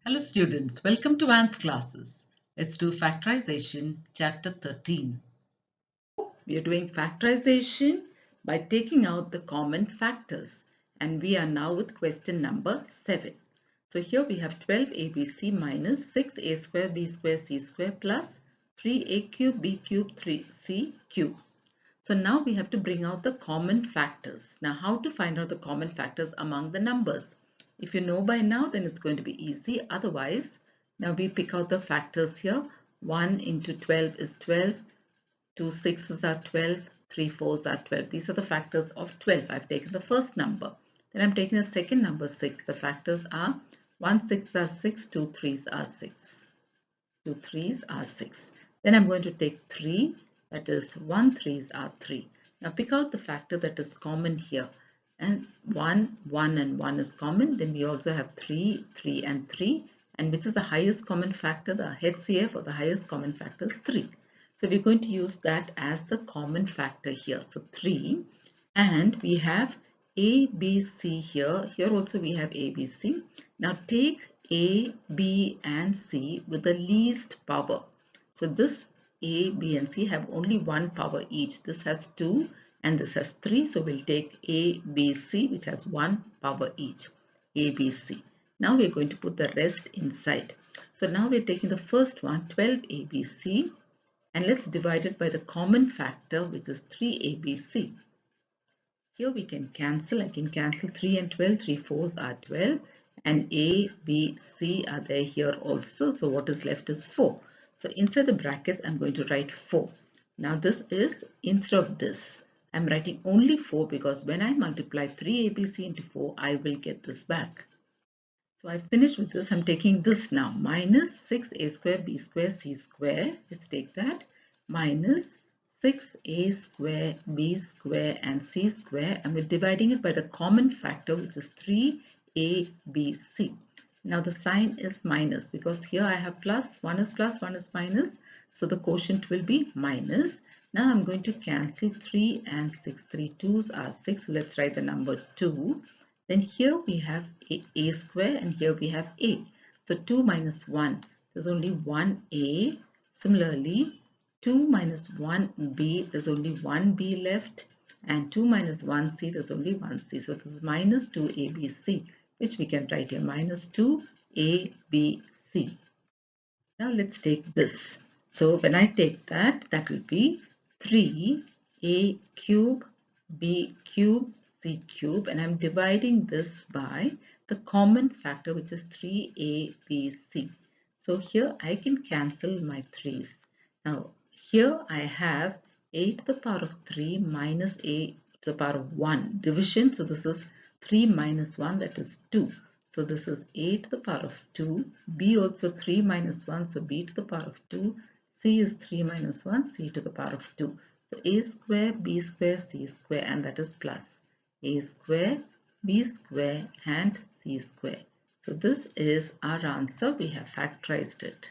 Hello students, welcome to Anne's classes. Let's do Factorization chapter 13. We are doing factorization by taking out the common factors, and we are now with question number 7. So here we have 12abc minus 6a square b square c square plus 3a cube b cube 3c cube. So now we have to bring out the common factors. Now how to find out the common factors among the numbers? If you know by now, then it's going to be easy. Otherwise, now we pick out the factors here. 1 into 12 is 12, 2 6s are 12, 3 4s are 12. These are the factors of 12. I've taken the first number. Then I'm taking the second number 6. The factors are 1 6 are 6, 2 3s are 6. 2 3s are 6. Then I'm going to take 3. That is 1 3s are 3. Now pick out the factor that is common here. And 1 and 1 is common. Then we also have 3, 3 and 3. And which is the highest common factor? The HCF or the highest common factor is 3. So we're going to use that as the common factor here. So 3. And we have A, B, C here. Here also we have A, B, C. Now take A, B and C with the least power. So this A, B and C have only one power each. This has 2 and this has 3. So we'll take A, B, C which has 1 power each. A, B, C. Now we're going to put the rest inside. So now we're taking the first one, 12ABC, and let's divide it by the common factor which is 3ABC. Here we can cancel. I can cancel 3 and 12. 3 4s are 12 and A, B, C are there here also. So what is left is 4. So inside the brackets I'm going to write 4. Now this is, instead of this, I'm writing only 4 because when I multiply 3ABC into 4, I will get this back. So I've finished with this. I'm taking this now. Minus 6a square b square c square. Let's take that. Minus 6a square b square and c square. And we're dividing it by the common factor which is 3abc. Now the sign is minus because here I have plus. 1 is plus, 1 is minus. So the quotient will be minus. Now I'm going to cancel 3 and 6. 3 2s are 6. So let's write the number 2. Then here we have a square and here we have a. So 2 minus 1, there's only one a. Similarly, 2 minus 1b, there's only one b left. And 2 minus 1c, there's only one c. So this is minus 2abc, which we can write here, minus 2abc. Now let's take this. So when I take that, that will be 3a cube b cube c cube, and I'm dividing this by the common factor which is 3abc. So here I can cancel my 3's. Now here I have a to the power of 3 minus a to the power of 1 division. So this is 3 minus 1, that is 2. So this is a to the power of 2, b also 3 minus 1, so b to the power of 2, c is 3 minus 1, c to the power of 2. So a square, b square, c square, and that is plus a square, b square and c square. So this is our answer. We have factorized it.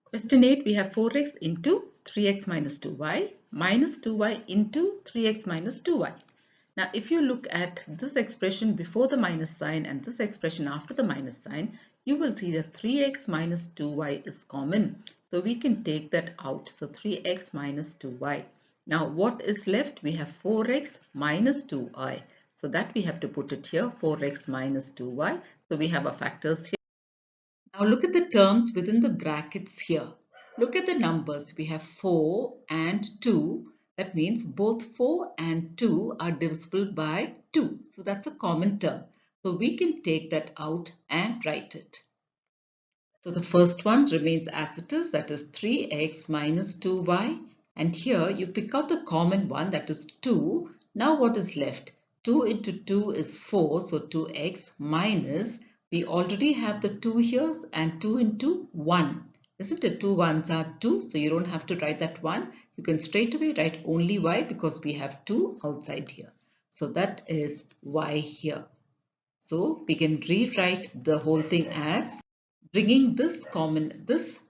Question 8, we have 4x into 3x minus 2y minus 2y into 3x minus 2y. Now, if you look at this expression before the minus sign and this expression after the minus sign, you will see that 3x minus 2y is common. So we can take that out. So 3x minus 2y. Now, what is left? We have 4x minus 2y. So that we have to put it here, 4x minus 2y. So we have our factors here. Now look at the terms within the brackets here. Look at the numbers. We have 4 and 2. That means both 4 and 2 are divisible by 2. So that's a common term. So we can take that out and write it. So the first one remains as it is, that is 3x minus 2y. And here you pick out the common one, that is 2. Now what is left? 2 into 2 is 4. So 2x minus, we already have the 2 here, and 2 into 1. Isn't it? 2 ones are 2. So you don't have to write that 1. You can straight away write only y because we have 2 outside here. So that is y here. So we can rewrite the whole thing as bringing this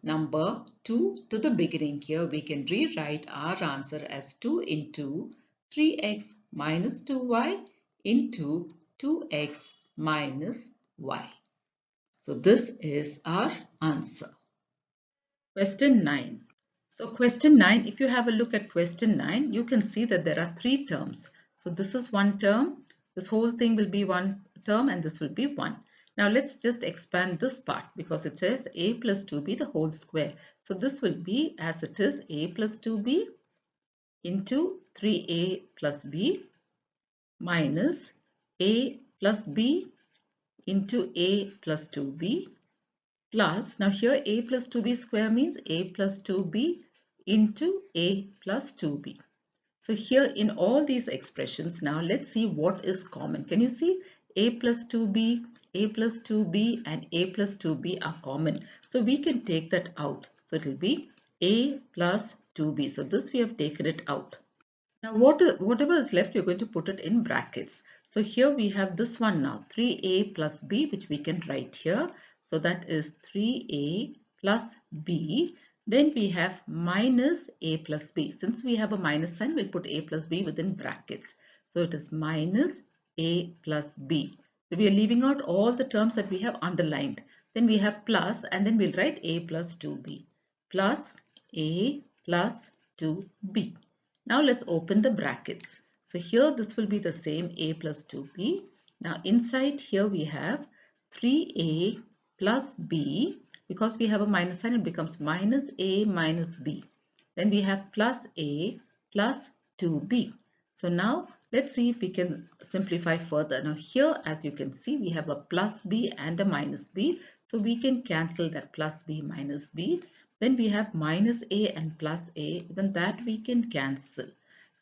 number 2 to the beginning here. We can rewrite our answer as 2 into 3x minus 2y into 2x minus y. So this is our answer. Question 9. So question 9, if you have a look at question 9, you can see that there are three terms. So this is one term, this whole thing will be one term, and this will be 1. Now let's just expand this part because it says a plus 2b the whole square. So this will be as it is, a plus 2b into 3a plus b minus a plus b into a plus 2b plus, now here a plus 2b square means a plus 2b into a plus 2b. So here in all these expressions, now let's see what is common. Can you see a plus 2b, a plus 2b and a plus 2b are common. So we can take that out. So it will be a plus 2b. So this we have taken it out. Now whatever is left, you're going to put it in brackets. So here we have this one now, 3a plus b, which we can write here. So that is 3a plus b. Then we have minus a plus b. Since we have a minus sign, we'll put a plus b within brackets. So it is minus a plus b. So we are leaving out all the terms that we have underlined. Then we have plus, and then we'll write a plus 2b plus a plus 2b. Now let's open the brackets. So here this will be the same, a plus 2b. Now inside here we have 3a plus b. Because we have a minus sign, it becomes minus a minus b. Then we have plus a plus 2b. So now let's see if we can simplify further. Now here, as you can see, we have a plus b and a minus b. So we can cancel that plus b minus b. Then we have minus a and plus a, even that we can cancel.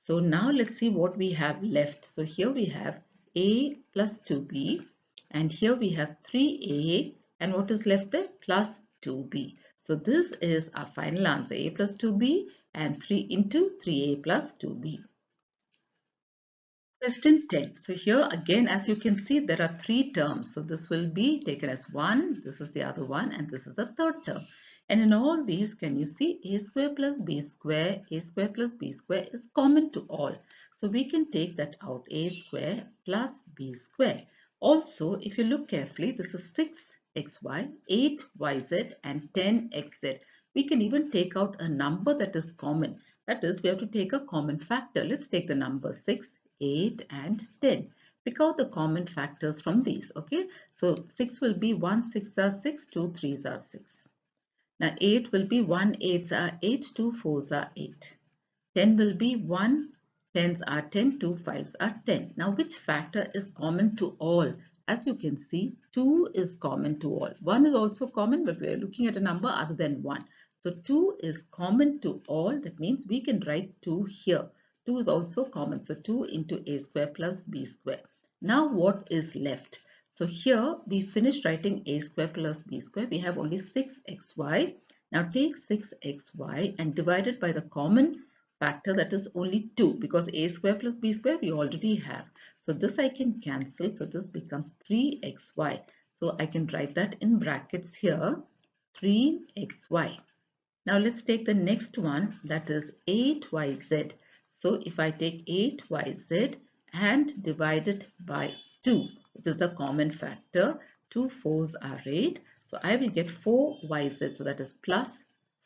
So now let's see what we have left. So here we have a plus 2b, and here we have 3a, and what is left there? Plus 2b. So this is our final answer, a plus 2b and 3 into 3a plus 2b. Question 10. So here again, as you can see, there are three terms. So this will be taken as one, this is the other one, and this is the third term. And in all these, can you see a square plus b square is common to all. So we can take that out, a square plus b square. Also, if you look carefully, this is 6xy, 8yz and 10xz. We can even take out a number that is common. That is, we have to take a common factor. Let's take the number 6. 8 and 10. Pick out the common factors from these. Okay, so 6 will be 1 6 are 6, 2 3s are 6. Now 8 will be 1 8s are 8, 2 4s are 8. 10 will be 1 10s are 10, 2 5s are 10. Now which factor is common to all? As you can see, 2 is common to all. 1 is also common, but we are looking at a number other than 1. So 2 is common to all. That means we can write 2 here. 2 is also common. So 2 into a square plus b square. Now what is left? So here we finished writing a square plus b square. We have only 6xy. Now take 6xy and divide it by the common factor, that is only 2, because a square plus b square we already have. So this I can cancel. So this becomes 3xy. So I can write that in brackets here, 3xy. Now let's take the next one, that is 8yz. So if I take 8yz and divide it by 2, which is the common factor, 2 4s are 8. So I will get 4yz. So that is plus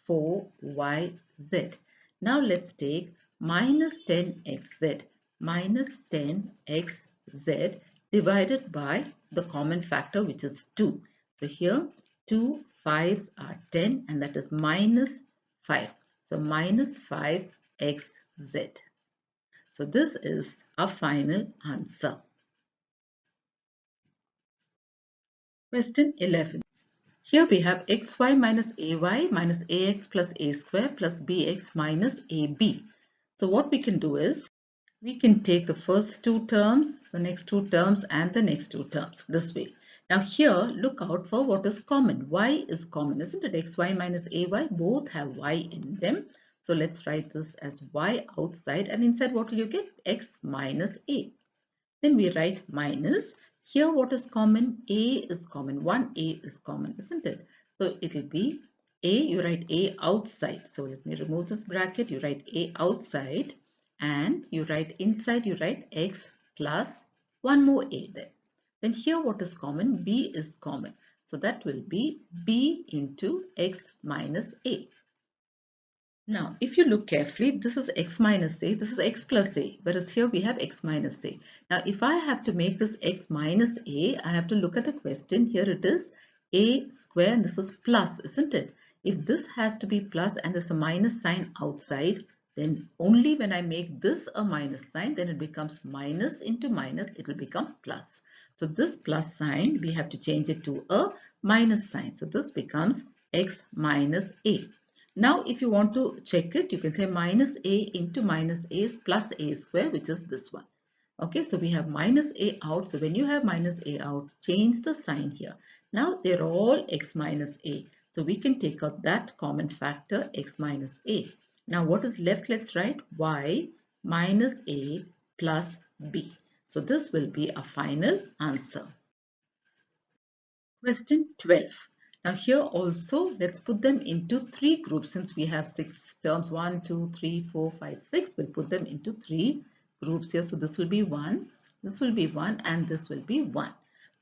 4yz. Now let's take minus 10xz. Minus 10xz divided by the common factor, which is 2. So here 2 5s are 10, and that is minus 5. So minus 5xz. So this is our final answer. Question 11. Here we have xy minus ay minus ax plus a square plus bx minus ab. So what we can do is, we can take the first two terms, the next two terms and the next two terms this way. Now here, look out for what is common. Y is common, isn't it? xy minus ay, both have y in them. So let's write this as y outside, and inside what will you get? X minus a. Then we write minus. Here what is common? A is common. 1a is common, isn't it? So it will be a, you write a outside. So let me remove this bracket. You write a outside, and you write inside, you write x plus one more a there. Then here what is common? B is common. So that will be b into x minus a. Now, if you look carefully, this is x minus a, this is x plus a, whereas here we have x minus a. Now, if I have to make this x minus a, I have to look at the question. Here it is a square and this is plus, isn't it? If this has to be plus and there's a minus sign outside, then only when I make this a minus sign, then it becomes minus into minus, it will become plus. So this plus sign, we have to change it to a minus sign. So this becomes x minus a. Now, if you want to check it, you can say minus a into minus a is plus a square, which is this one. Okay, so we have minus a out. So when you have minus a out, change the sign here. Now, they're all x minus a. So we can take out that common factor x minus a. Now, what is left? Let's write y minus a plus b. So this will be a final answer. Question 12. Now here also let's put them into three groups since we have 6 terms 1, 2, 3, 4, 5, 6. We'll put them into three groups here. So this will be 1, this will be 1 and this will be 1.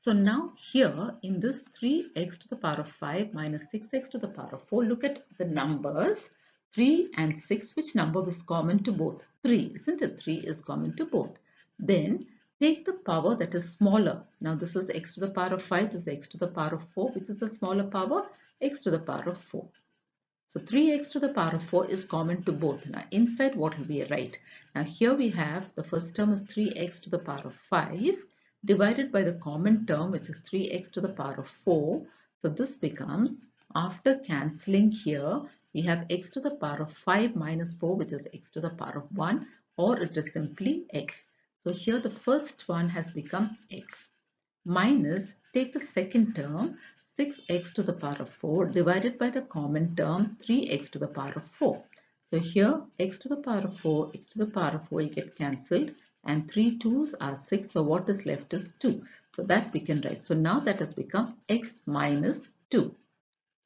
So now here in this 3x to the power of 5 minus 6x to the power of 4, look at the numbers 3 and 6. Which number is common to both? 3, isn't it? 3 is common to both. Then take the power that is smaller. Now this is x to the power of 5, this is x to the power of 4, which is the smaller power, x to the power of 4. So 3x to the power of 4 is common to both. Now inside what will be right? Now here we have the first term is 3x to the power of 5 divided by the common term which is 3x to the power of 4. So this becomes, after cancelling here, we have x to the power of 5 minus 4 which is x to the power of 1, or it is simply x. So here the first one has become x minus, take the second term 6x to the power of 4 divided by the common term 3x to the power of 4. So here x to the power of 4, x to the power of 4 will get cancelled and 3 2's are 6. So what is left is 2. So that we can write. So now that has become x minus 2.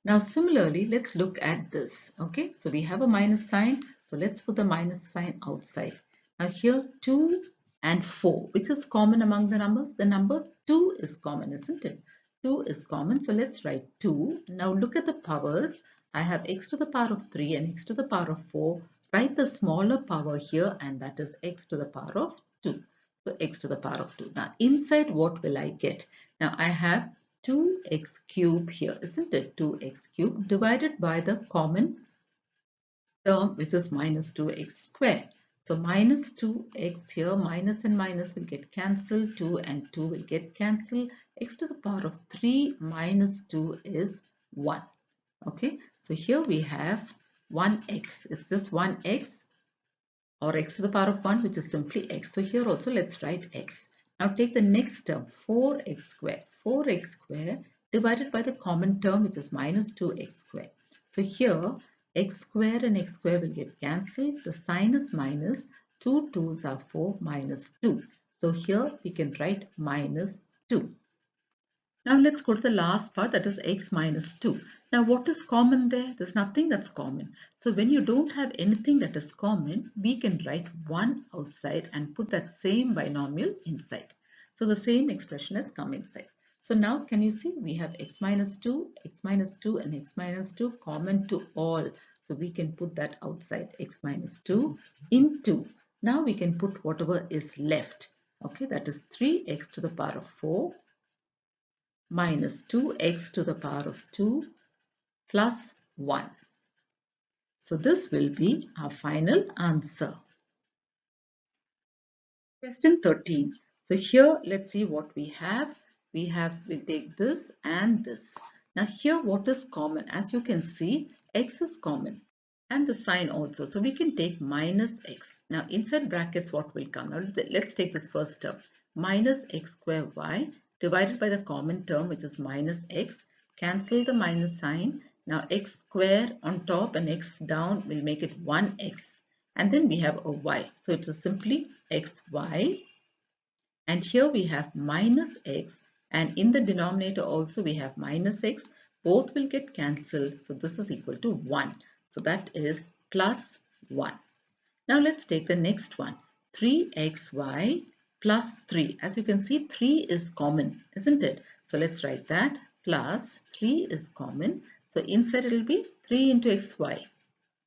Now similarly, let's look at this. Okay, so we have a minus sign. So let's put the minus sign outside. Now here 2 and 4, which is common among the numbers? The number 2 is common, isn't it? 2 is common. So let's write 2. Now look at the powers. I have x to the power of 3 and x to the power of 4. Write the smaller power here and that is x to the power of 2. So x to the power of 2. Now inside what will I get? Now I have 2x cube here, isn't it? 2x cube divided by the common term which is minus 2x square. So minus 2x here, minus and minus will get cancelled, 2 and 2 will get cancelled. X to the power of 3 minus 2 is 1. Okay, so here we have 1x. It's just 1x or x to the power of 1 which is simply x. So here also let's write x. Now take the next term 4x square. 4x square divided by the common term which is minus 2x square. So here x square and x square will get cancelled. The sign is minus. 2 2's are 4 minus 2. So here we can write minus 2. Now let's go to the last part, that is x minus 2. Now what is common there? There's nothing that's common. So when you don't have anything that is common, we can write 1 outside and put that same binomial inside. So the same expression has come inside. So now can you see we have x minus 2 and x minus 2 common to all. So we can put that outside, x minus 2 into. Now we can put whatever is left. Okay, that is 3x to the power of 4 minus 2x to the power of 2 plus 1. So this will be our final answer. Question 13. So here let's see what we have. We'll take this and this. Now here what is common? As you can see, x is common and the sign also. So we can take minus x. Now inside brackets what will come? Now let's take this first term. Minus x square y divided by the common term which is minus x. Cancel the minus sign. Now x square on top and x down will make it 1x. And then we have a y. So it is simply xy. And here we have minus x. And in the denominator also we have minus x. Both will get cancelled. So this is equal to 1. So that is plus 1. Now let's take the next one. 3xy plus 3. As you can see, 3 is common, isn't it? So let's write that. plus 3 is common. So inside it will be 3 into xy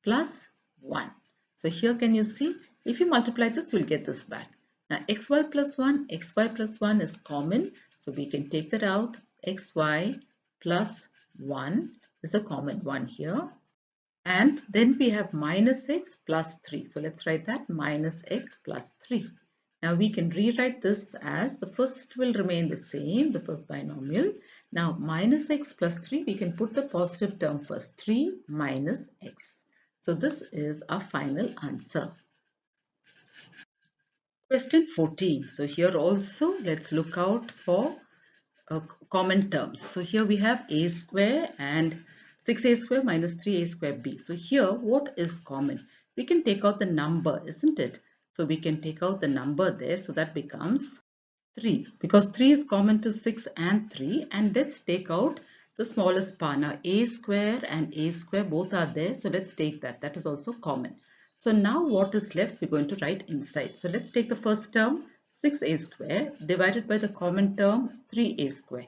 plus 1. So here can you see, if you multiply this, you will get this back. Now xy plus 1 is common. So we can take that out. Xy plus 1 is a common one here. And then we have minus x plus 3. So let's write that minus x plus 3. Now we can rewrite this as the first will remain the same, the first binomial. Now minus x plus 3, we can put the positive term first, 3 minus x. So this is our final answer. Question 14. So here also let's look out for common terms. So here we have a square and 6a square minus 3a square b. So here what is common? We can take out the number, isn't it? So we can take out the number there, so that becomes 3, because 3 is common to 6 and 3. And let's take out the smallest part. Now a square and a square both are there, so let's take that. That is also common. So now what is left, we're going to write inside. So let's take the first term, 6a square divided by the common term 3a square.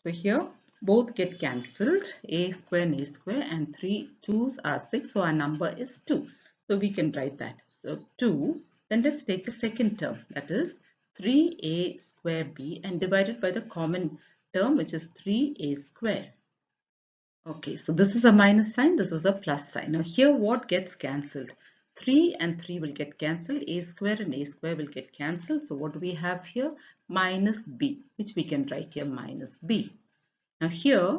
So here both get cancelled, a square and a square, and 3 2's are 6, so our number is 2. So we can write that. So 2. Then let's take the second term, that is 3a square b, and divided by the common term, which is 3a square. Okay, so this is a minus sign, this is a plus sign. Now here what gets cancelled? 3 and 3 will get cancelled, a square and a square will get cancelled. So what do we have here? Minus b, which we can write here minus b. Now here,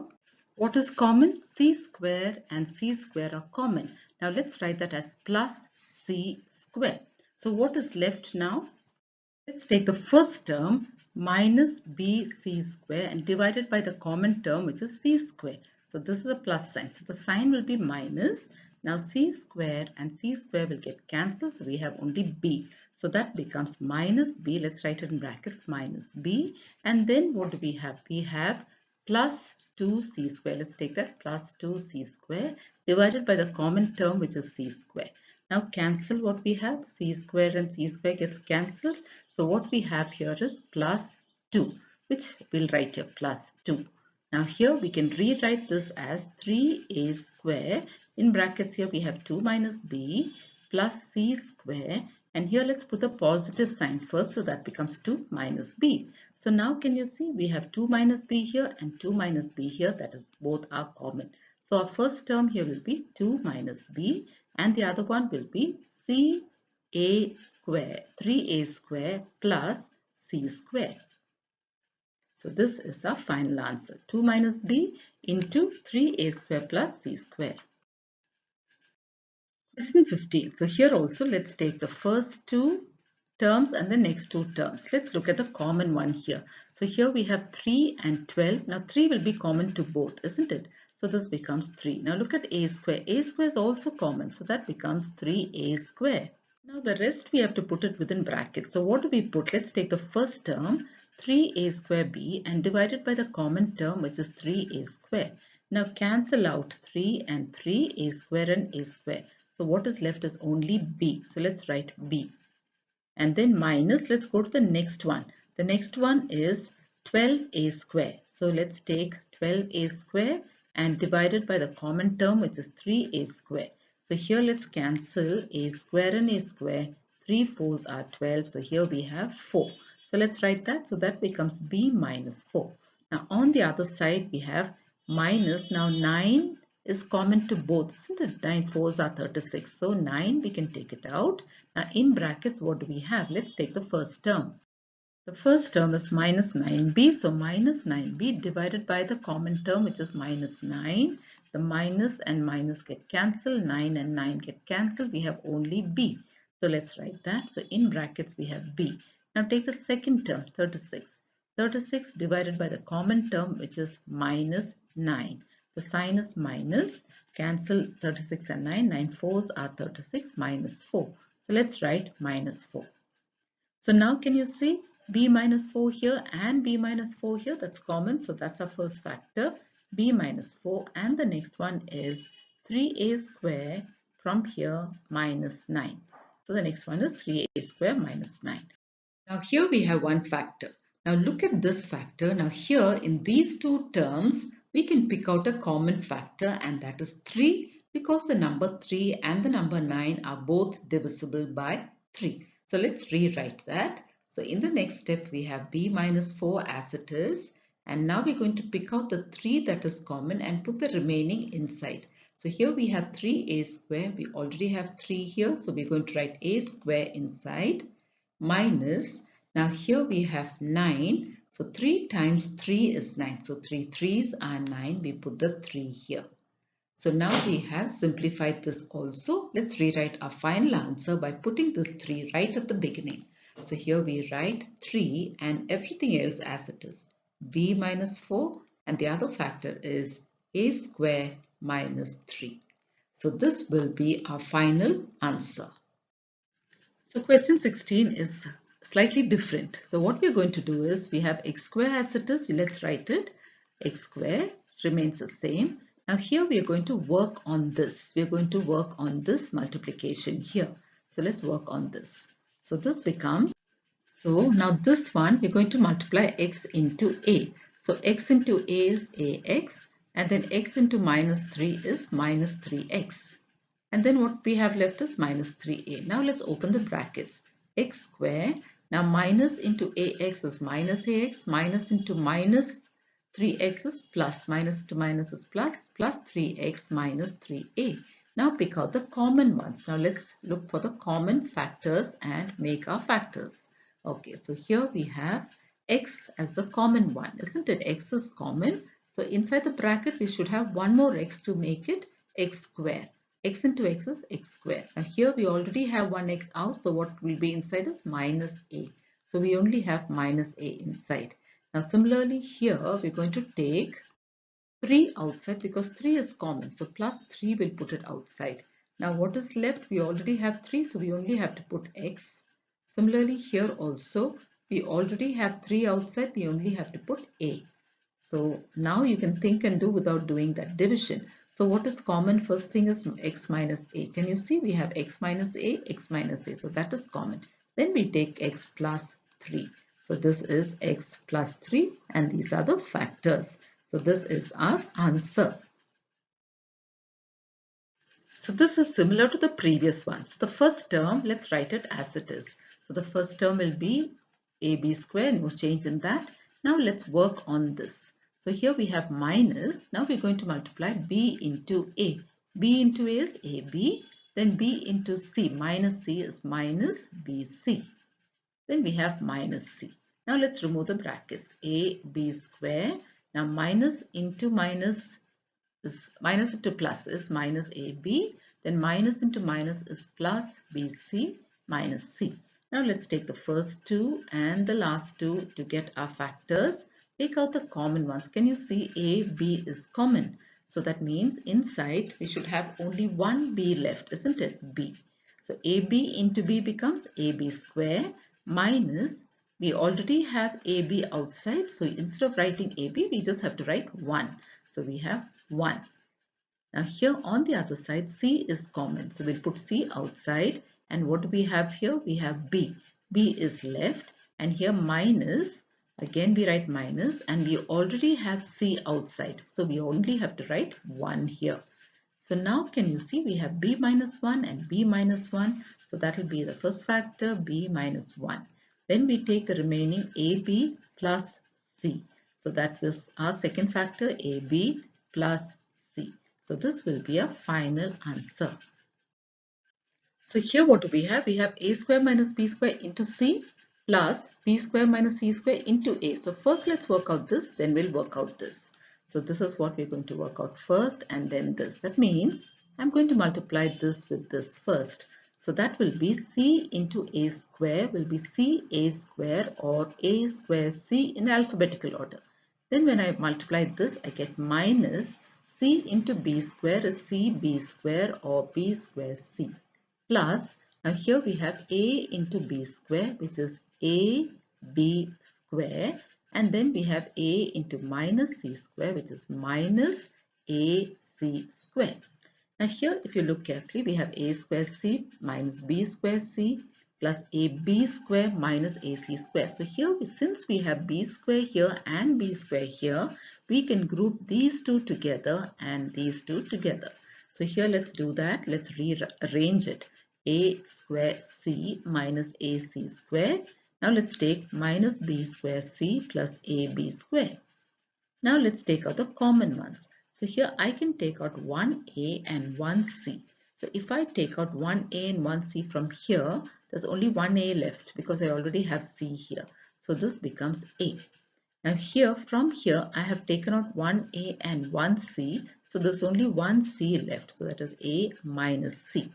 what is common? C square and c square are common. Now let's write that as plus c square. So what is left now? Let's take the first term minus bc square and divide it by the common term, which is c square. So this is a plus sign. So the sign will be minus. Now c square and c square will get cancelled. So we have only b. So that becomes minus b. Let's write it in brackets, minus b. And then what do we have? We have plus 2c square. Let's take that, plus 2c square divided by the common term, which is c square. Now cancel what we have. C square and c square gets cancelled. So what we have here is plus 2, which we'll write here plus 2. Now here we can rewrite this as 3a square. In brackets here we have 2 minus b plus c square. And here let's put the positive sign first, so that becomes 2 minus b. So now can you see, we have 2 minus b here and 2 minus b here, that is both are common. So our first term here will be 2 minus b, and the other one will be a square, 3a square plus c square. So this is our final answer, 2 minus b into 3a square plus c square. Question 15. So here also let's take the first two terms and the next two terms. Let's look at the common one here. So here we have 3 and 12. Now 3 will be common to both, isn't it? So this becomes 3. Now look at a square. A square is also common, so that becomes 3a square. Now the rest we have to put it within brackets. So what do we put? Let's take the first term, 3a square b, and divide it by the common term, which is 3a square. Now cancel out 3 and 3, a square and a square. So what is left is only b. So let's write b. And then minus, let's go to the next one. The next one is 12a square. So let's take 12a square and divide it by the common term, which is 3a square. So here let's cancel a square and a square. 3 4's are 12. So here we have 4. So let's write that. So that becomes b minus 4. Now on the other side we have minus. Now 9 is common to both, isn't it? 9 4's are 36. So 9 we can take it out. Now in brackets what do we have? Let's take the first term. The first term is minus 9b. So minus 9b divided by the common term, which is minus 9. The minus and minus get cancelled. 9 and 9 get cancelled. We have only b. So let's write that. So in brackets we have b. Now take the second term, 36. 36 divided by the common term, which is minus 9. The sign is minus. Cancel 36 and 9. 9 4's are 36 minus 4. So let's write minus 4. So now can you see b minus 4 here and b minus 4 here? That's common. So that's our first factor, b minus 4. And the next one is 3a square from here minus 9. So the next one is 3a square minus 9. Now here we have one factor. Now look at this factor. Now here in these two terms, we can pick out a common factor, and that is 3, because the number 3 and the number 9 are both divisible by 3. So let's rewrite that. So in the next step, we have b minus 4 as it is. And now we're going to pick out the 3 that is common and put the remaining inside. So here we have 3a square. We already have 3 here. So we're going to write a square inside minus, now here we have 9. So 3 times 3 is 9. So 3 3s are 9. We put the 3 here. So now we have simplified this also. Let's rewrite our final answer by putting this 3 right at the beginning. So here we write 3 and everything else as it is. B minus 4, and the other factor is a square minus 3. So this will be our final answer. So question 16 is slightly different. So what we're going to do is, we have x square as it is. Let's write it. X square remains the same. Now here we are going to work on this. We are going to work on this multiplication here. So let's work on this. So this becomes, so now this one we're going to multiply x into a. So x into a is ax, and then x into minus 3 is minus 3x. And then what we have left is minus 3a. Now let's open the brackets. X square. Now minus into ax is minus ax. Minus into minus 3x is plus. Minus into minus is plus. Plus 3x minus 3a. Now pick out the common ones. Now let's look for the common factors and make our factors. Okay, so here we have x as the common one. Isn't it? X is common. So inside the bracket we should have one more x to make it x square. X into x is x square. Now here we already have one x out, so what will be inside is minus a. So we only have minus a inside. Now similarly here we're going to take 3 outside because 3 is common. So plus 3 will put it outside. Now what is left? We already have 3, so we only have to put x. Similarly here also we already have 3 outside, we only have to put a. So now you can think and do without doing that division. So what is common? First thing is x minus a. Can you see we have x minus a, x minus a. So that is common. Then we take x plus 3. So this is x plus 3 and these are the factors. So this is our answer. So this is similar to the previous one. So the first term, let's write it as it is. So the first term will be ab square, no change in that. Now let's work on this. So here we have minus. Now we're going to multiply b into a. B into a is ab. Then b into c. Minus c is minus bc. Then we have minus c. Now let's remove the brackets. ab square. Now minus into minus is minus into plus is minus ab. Then minus into minus is plus bc minus c. Now let's take the first two and the last two to get our factors. Take out the common ones. Can you see a, b is common? So that means inside we should have only one b left, isn't it? B. So ab into b becomes ab square minus, we already have ab outside. So instead of writing ab, we just have to write 1. So we have 1. Now here on the other side, c is common. So we'll put c outside. And what do we have here? We have b. b is left. And here minus, again we write minus, and we already have c outside. So we only have to write 1 here. So now can you see we have b minus 1 and b minus 1. So that will be the first factor, b minus 1. Then we take the remaining ab plus c. So that was our second factor, ab plus c. So this will be a final answer. So here what do we have? We have a square minus b square into c plus b square minus c square into a. So first let's work out this, then we'll work out this. So this is what we're going to work out first and then this. That means I'm going to multiply this with this first. So that will be c into a square will be c a square or a square c in alphabetical order. Then when I multiply this, I get minus c into b square is c b square or b square c plus, now here we have a into b square, which is a b square, and then we have a into minus c square, which is minus a c square. Now here if you look carefully, we have a square c minus b square c plus AB square minus AC square. So here, since we have B square here and B square here, we can group these two together and these two together. So here let's do that. Let's rearrange it. A square C minus AC square. Now let's take minus B square C plus AB square. Now let's take out the common ones. So here I can take out 1a and 1c. So if I take out 1a and 1c from here, there's only 1a left because I already have c here. So this becomes a. Now here, from here, I have taken out 1a and 1c. So there's only 1c left. So that is a minus c.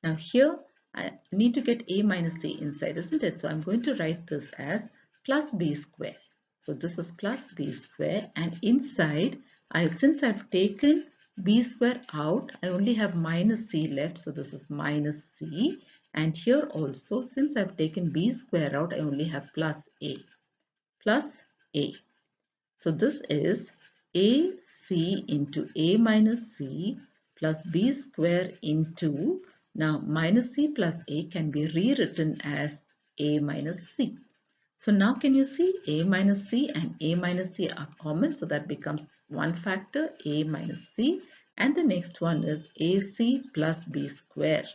Now here, I need to get a minus c inside, isn't it? So I'm going to write this as plus b square. So this is plus b square, and inside, since I've taken b square out, I only have minus c left. So this is minus c. And here also, since I've taken b square out, I only have plus a. Plus a. So this is AC into A minus C plus B square into, now minus C plus A can be rewritten as A minus C. So now can you see A minus C and A minus C are common. So that becomes one factor, A minus C. And the next one is AC plus B square.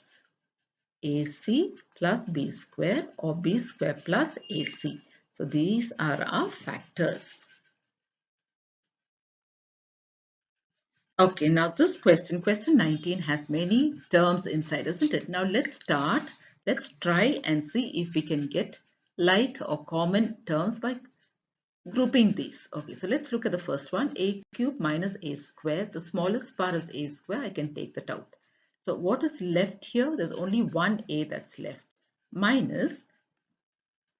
AC plus B square or B square plus AC. So these are our factors. Okay, now this question 19 has many terms inside, isn't it? Now let's start. Let's try and see if we can get like or common terms by grouping these. Okay, so let's look at the first one, a cube minus a square. The smallest part is a square. I can take that out. So what is left here? There's only one a that's left. Minus,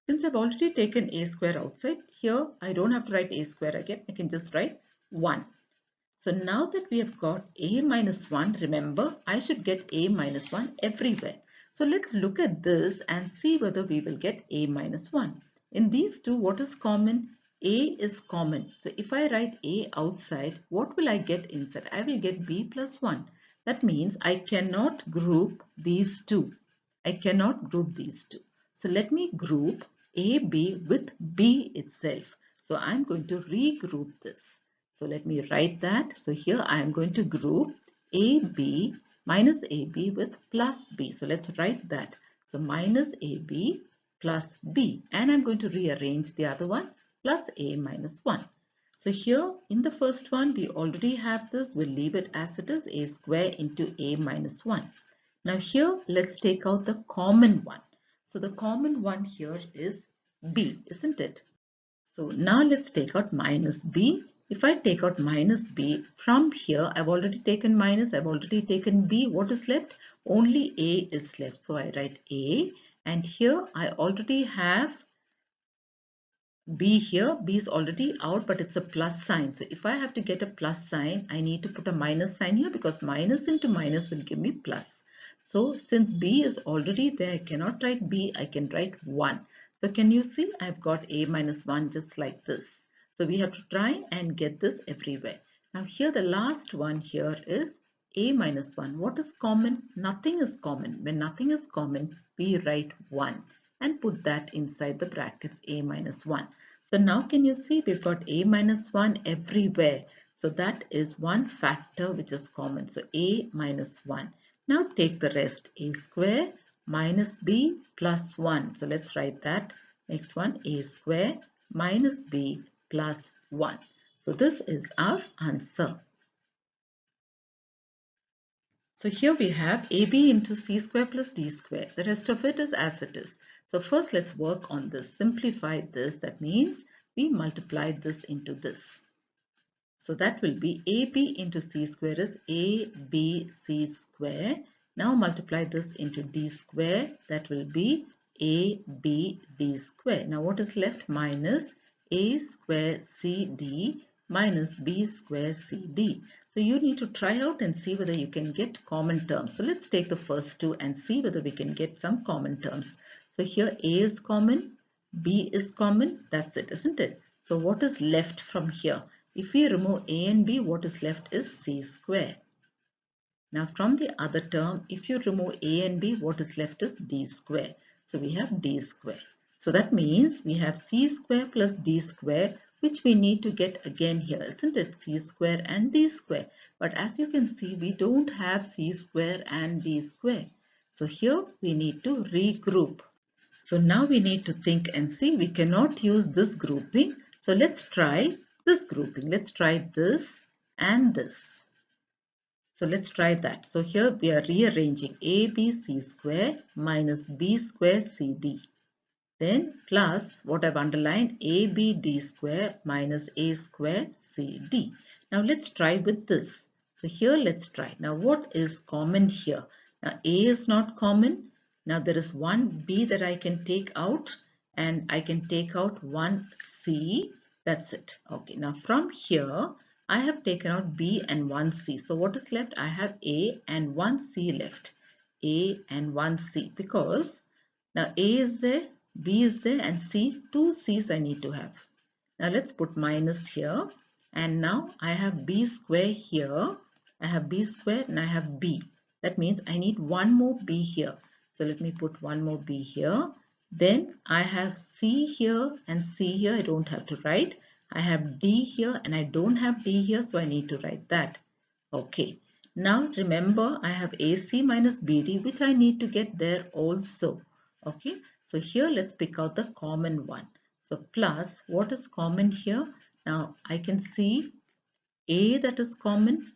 since I've already taken a square outside, here I don't have to write a square again. I can just write 1. So now that we have got a minus 1, remember I should get a minus 1 everywhere. So let's look at this and see whether we will get a minus 1. In these two, what is common? A is common. So if I write a outside, what will I get inside? I will get b plus 1. That means I cannot group these two. I cannot group these two. So let me group AB with B itself. So I'm going to regroup this. So let me write that. So here I am going to group AB minus AB with plus B. So let's write that. So minus AB plus B. And I'm going to rearrange the other one plus A minus 1. So here in the first one we already have this. We'll leave it as it is, A square into A minus 1. Now here let's take out the common one. So the common one here is B, isn't it? So now let's take out minus B. If I take out minus B from here, I've already taken minus, I've already taken B. What is left? Only A is left. So I write A, and here I already have B here. B is already out, but it's a plus sign. So if I have to get a plus sign, I need to put a minus sign here because minus into minus will give me plus. So since B is already there, I cannot write B, I can write 1. So can you see I've got A minus 1 just like this. So we have to try and get this everywhere. Now here the last one here is A minus 1. What is common? Nothing is common. When nothing is common, we write 1 and put that inside the brackets A minus 1. So now can you see we've got A minus 1 everywhere. So that is one factor which is common. So A minus 1. Now take the rest, a square minus b plus 1. So let's write that. Next one, a square minus b plus 1. So this is our answer. So here we have ab into c square plus d square. The rest of it is as it is. So first let's work on this. Simplify this. That means we multiply this into this. So that will be AB into C square is ABC square. Now multiply this into D square. That will be ABD square. Now what is left? Minus A square CD minus B square CD. So you need to try out and see whether you can get common terms. So let's take the first two and see whether we can get some common terms. So here A is common, B is common. That's it, isn't it? So what is left from here? If we remove A and B, what is left is C square. Now from the other term, if you remove A and B, what is left is D square. So we have d square. So that means we have c square plus d square, which we need to get again here, isn't it? C square and d square. But as you can see, we don't have c square and d square. So here we need to regroup. So now we need to think and see. We cannot use this grouping. So let's try this grouping. Let's try this and this. So let's try that. So here we are rearranging ABC square minus B square CD. Then plus what I've underlined, ABD square minus A square CD. Now let's try with this. So here let's try. Now what is common here? Now A is not common. Now there is one B that I can take out, and I can take out one C. That's it. Okay. Now from here I have taken out B and one C. So what is left? I have A and one C left. A and one C, because now A is there, B is there, and C, two C's I need to have. Now let's put minus here, and now I have B square here. I have B square and I have B. That means I need one more B here. So let me put one more B here. Then I have C here and C here. I don't have to write. I have D here and I don't have D here, so I need to write that. Okay. Now remember, I have AC minus BD, which I need to get there also. Okay, so here let's pick out the common one. So plus, what is common here? Now I can see A that is common,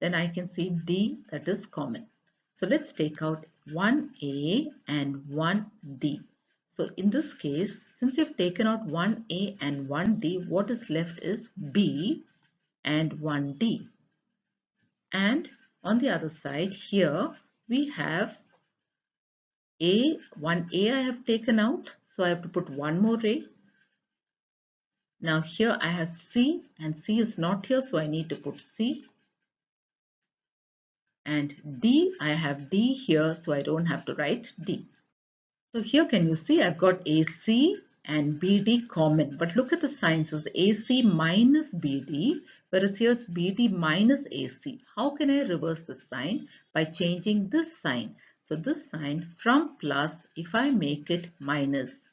then I can see D that is common. So let's take out one A and one D. So in this case, since you've taken out one A and one D, what is left is B and one D. And on the other side here, we have one A I have taken out, so I have to put one more A. Now here I have C, and C is not here, so I need to put C. And D, I have D here, so I don't have to write D. So here can you see I've got AC and BD common, but look at the signs as AC minus BD, whereas here it's BD minus AC. How can I reverse this sign? By changing this sign. So this sign from plus, if I make it minus,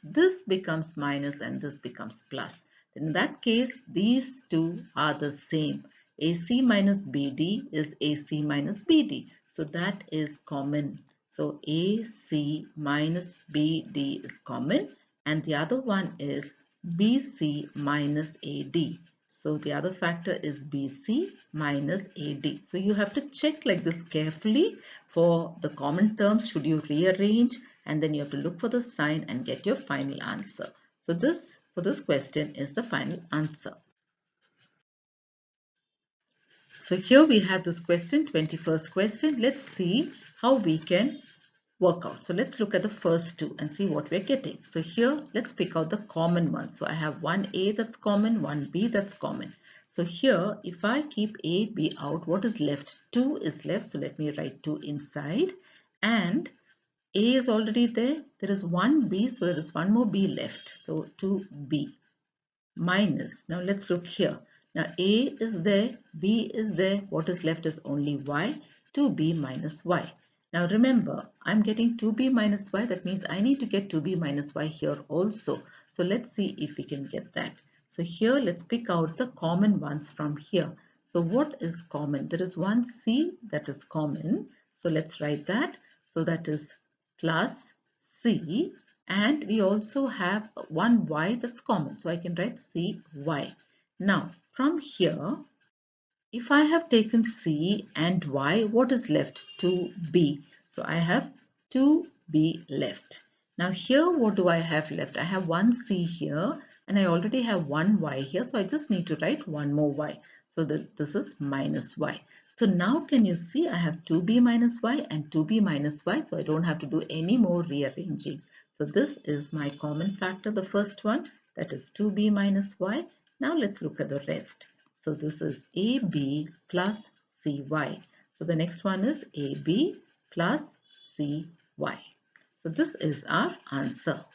this becomes minus and this becomes plus. In that case, these two are the same. AC minus BD is AC minus BD. So that is common. So AC minus BD is common, and the other one is BC minus AD. So the other factor is BC minus AD. So you have to check like this carefully for the common terms. Should you rearrange, and then you have to look for the sign and get your final answer. So this for this question is the final answer. So here we have this question, 21st question. Let's see how we can work out. So let's look at the first two and see what we're getting. So here let's pick out the common ones. So I have one A that's common, one B that's common. So here if I keep A, B out, what is left? 2 is left. So let me write 2 inside, and A is already there. There is one B, so there is one more B left. So 2B minus. Now let's look here. Now A is there, B is there. What is left is only Y, 2B minus Y. Now remember, I'm getting 2B minus Y. That means I need to get 2B minus Y here also. So let's see if we can get that. So here let's pick out the common ones from here. So what is common? There is one C that is common. So let's write that. So that is plus C. And we also have one Y that's common. So I can write CY. Now from here, if I have taken C and Y, what is left? 2B. So I have 2B left. Now here what do I have left? I have one C here and I already have one Y here. So I just need to write one more Y. So this is minus Y. So now can you see I have 2B minus Y and 2B minus Y. So I don't have to do any more rearranging. So this is my common factor, the first one, that is 2B minus Y. Now let's look at the rest. So this is AB plus CY. So the next one is AB plus CY. So this is our answer.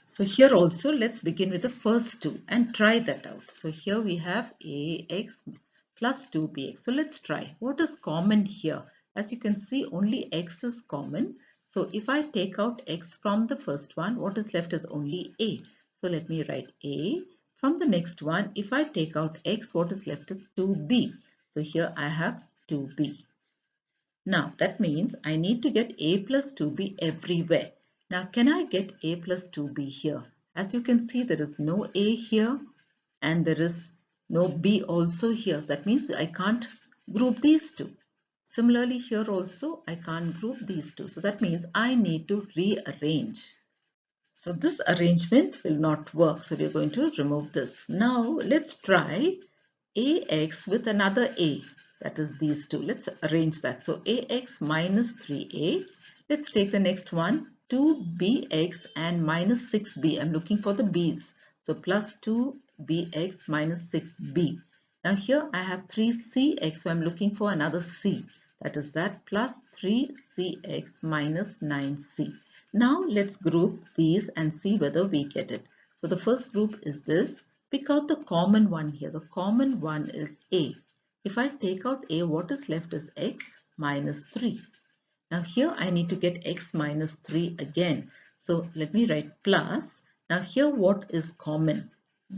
So here also let's begin with the first two and try that out. So here we have AX plus 2BX. So let's try. What is common here? As you can see, only x is common. So if I take out x from the first one, what is left is only a. So let me write a. From the next one, if I take out x, what is left is 2b. So here I have 2b. Now that means I need to get a plus 2b everywhere. Now can I get a plus 2b here? As you can see, there is no a here and there is no b also here. That means I can't group these two. Similarly here also I can't group these two. So that means I need to rearrange. So this arrangement will not work. So we are going to remove this. Now let's try ax with another a, that is these two. Let's arrange that. So ax minus 3a. Let's take the next one, 2bx and minus 6b. I'm looking for the b's. So plus 2bx minus 6b. Now here I have 3cx, so I'm looking for another c. That is that plus 3cx minus 9c. Now let's group these and see whether we get it. So the first group is this. Pick out the common one here. The common one is a. If I take out a, what is left is x minus 3. Now here I need to get x minus 3 again. So let me write plus. Now here what is common?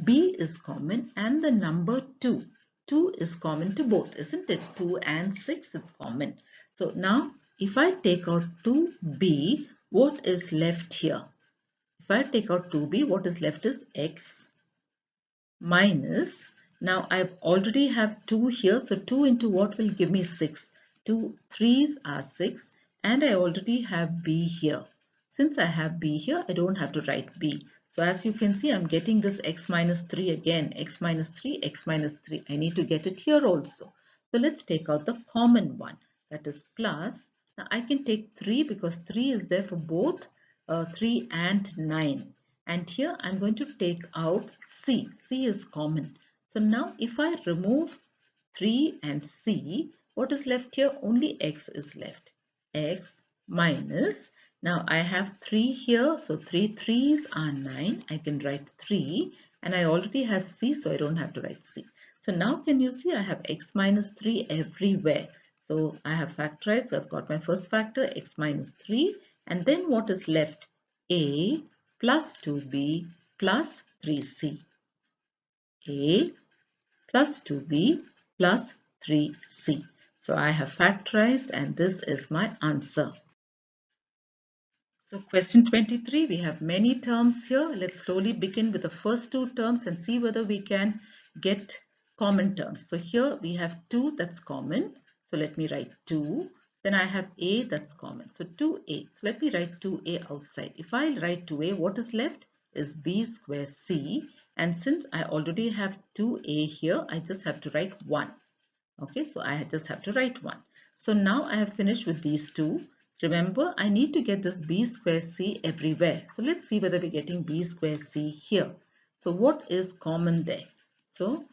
B is common and the number 2. 2 is common to both, isn't it? 2 and 6 is common. So now if I take out 2b, what is left here? If I take out 2b, what is left is x minus, now I already have 2 here, so 2 into what will give me 6? 2 3's are 6 and I already have b here. Since I have b here, I don't have to write b. So as you can see, I'm getting this x minus 3 again, x minus 3, x minus 3. I need to get it here also. So let's take out the common one, that is plus. Now I can take 3 because 3 is there for both 3 and 9. And here I'm going to take out c. C is common. So now if I remove 3 and c, what is left here? Only x is left. X minus, now I have 3 here, so 3 3's are 9. I can write 3 and I already have c, so I don't have to write c. So now can you see I have x minus 3 everywhere. So I have factorized, so I've got my first factor x minus 3 and then what is left? A plus 2b plus 3c. A plus 2b plus 3c. So I have factorized and this is my answer. So question 23, we have many terms here. Let's slowly begin with the first two terms and see whether we can get common terms. So here we have 2 that's common. So let me write 2. Then I have a that's common. So 2a. So let me write 2a outside. If I write 2a, what is left is b square c. And since I already have 2a here, I just have to write 1. Okay, so I just have to write 1. So now I have finished with these two. Remember, I need to get this b square c everywhere. So let's see whether we're getting b square c here. So what is common there? So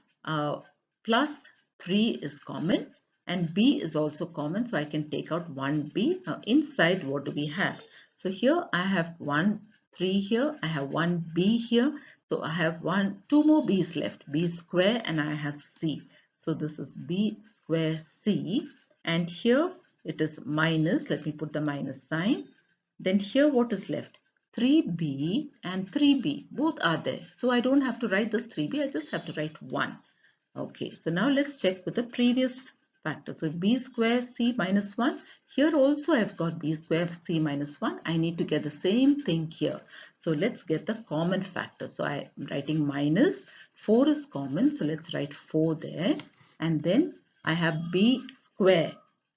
plus 3 is common and b is also common. So I can take out 1b. Now inside, what do we have? So here I have 3 here. I have 1b here. So I have 2 more b's left. B square and I have c. So this is b square c and here it is minus, let me put the minus sign. Then here what is left? 3b and 3b, both are there. So I don't have to write this 3b, I just have to write 1. Okay, so now let's check with the previous factor. So b square c minus 1. Here also I've got b square c minus 1. I need to get the same thing here. So let's get the common factor. So I'm writing minus. 4 is common. So let's write 4 there. And then I have b square.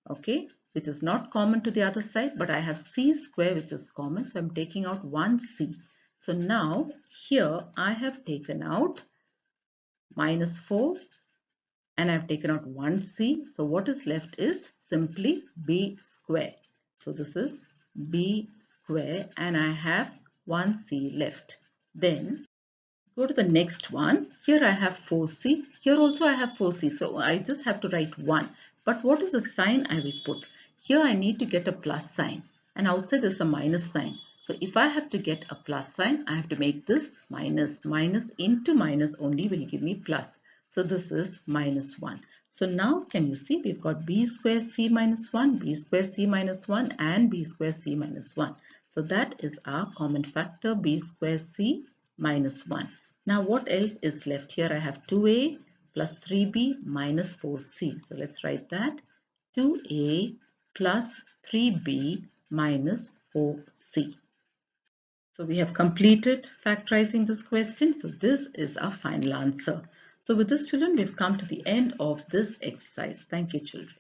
Okay, which is not common to the other side. But I have c square which is common. So I'm taking out 1c. So now here I have taken out minus 4 and I've taken out 1c. So what is left is simply b square. So this is b square and I have 1c left. Then go to the next one. Here I have 4c. Here also I have 4c. So I just have to write 1. But what is the sign I will put? Here I need to get a plus sign and outside there's a minus sign. So if I have to get a plus sign, I have to make this minus. Minus into minus only will give me plus. So this is minus 1. So now can you see we've got b square c minus 1, b square c minus 1 and b square c minus 1. So that is our common factor b square c minus 1. Now what else is left here? I have 2a plus 3b minus 4c. So let's write that 2a plus 3b minus 4c. So we have completed factorizing this question. So this is our final answer. So with this, children, we've come to the end of this exercise. Thank you, children.